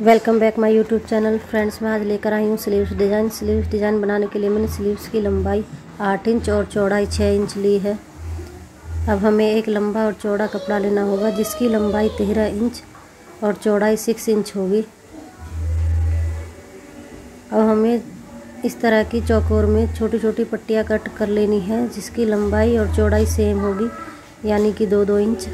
Welcome back my YouTube channel friends. मैं आज लेकर आई हूँ स्लीव्स डिज़ाइन। स्लीव्स डिज़ाइन बनाने के लिए मैंने स्लीव्स की लंबाई 8 इंच और चौड़ाई 6 इंच ली है। अब हमें एक लंबा और चौड़ा कपड़ा लेना होगा जिसकी लंबाई 13 इंच और चौड़ाई 6 इंच होगी। अब हमें इस तरह की चौकोर में छोटी छोटी पट्टियाँ कट कर लेनी है जिसकी लंबाई और चौड़ाई सेम होगी, यानी कि 2-2 इंच।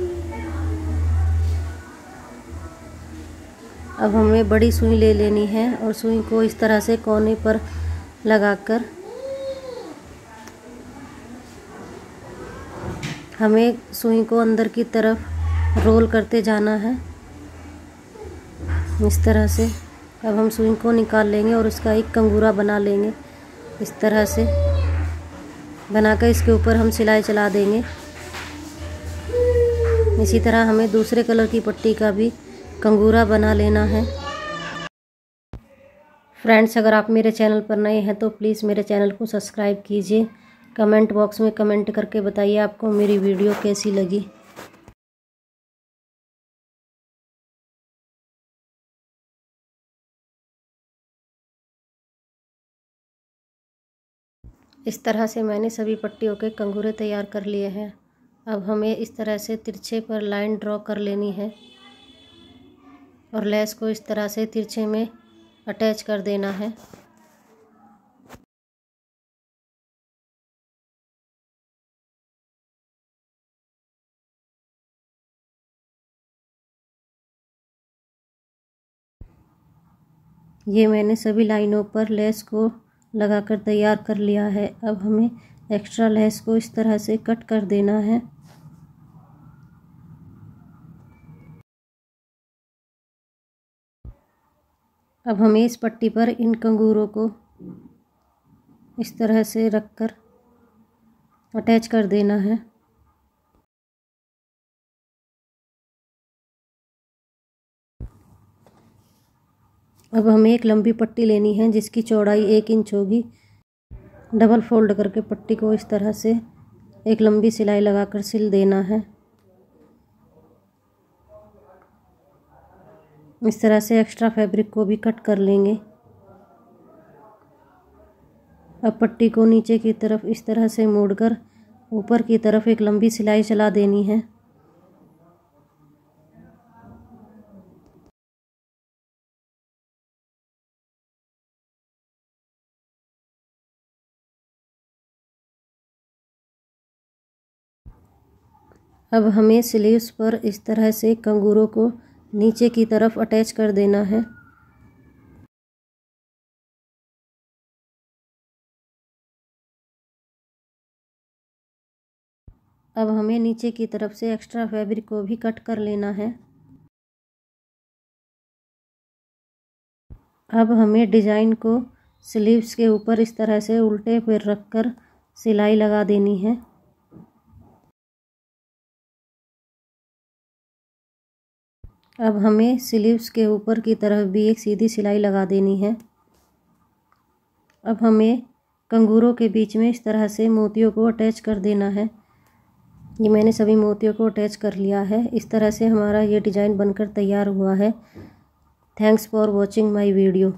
अब हमें बड़ी सुई ले लेनी है और सुई को इस तरह से कोने पर लगाकर हमें सुई को अंदर की तरफ रोल करते जाना है इस तरह से। अब हम सुई को निकाल लेंगे और उसका एक कंगूरा बना लेंगे। इस तरह से बनाकर इसके ऊपर हम सिलाई चला देंगे। इसी तरह हमें दूसरे कलर की पट्टी का भी कंगूरा बना लेना है। फ्रेंड्स, अगर आप मेरे चैनल पर नए हैं तो प्लीज़ मेरे चैनल को सब्सक्राइब कीजिए। कमेंट बॉक्स में कमेंट करके बताइए आपको मेरी वीडियो कैसी लगी। इस तरह से मैंने सभी पट्टियों के कंगूरे तैयार कर लिए हैं। अब हमें इस तरह से तिरछे पर लाइन ड्रॉ कर लेनी है और लेस को इस तरह से तिरछे में अटैच कर देना है। ये मैंने सभी लाइनों पर लेस को लगाकर तैयार कर लिया है। अब हमें एक्स्ट्रा लेस को इस तरह से कट कर देना है। अब हमें इस पट्टी पर इन कंगूरों को इस तरह से रखकर अटैच कर देना है। अब हमें एक लंबी पट्टी लेनी है जिसकी चौड़ाई 1 इंच होगी। डबल फोल्ड करके पट्टी को इस तरह से एक लंबी सिलाई लगाकर सिल देना है। इस तरह से एक्स्ट्रा फैब्रिक को भी कट कर लेंगे। अब पट्टी को नीचे की तरफ इस तरह से मोड़कर ऊपर की तरफ एक लंबी सिलाई चला देनी है। अब हमें स्लीव्स पर इस तरह से कंगूरों को नीचे की तरफ अटैच कर देना है। अब हमें नीचे की तरफ से एक्स्ट्रा फैब्रिक को भी कट कर लेना है। अब हमें डिज़ाइन को स्लीव्स के ऊपर इस तरह से उल्टे पर रखकर सिलाई लगा देनी है। अब हमें स्लीव्स के ऊपर की तरफ भी एक सीधी सिलाई लगा देनी है। अब हमें कंगूरों के बीच में इस तरह से मोतियों को अटैच कर देना है। ये मैंने सभी मोतियों को अटैच कर लिया है। इस तरह से हमारा ये डिज़ाइन बनकर तैयार हुआ है। Thanks for watching my video.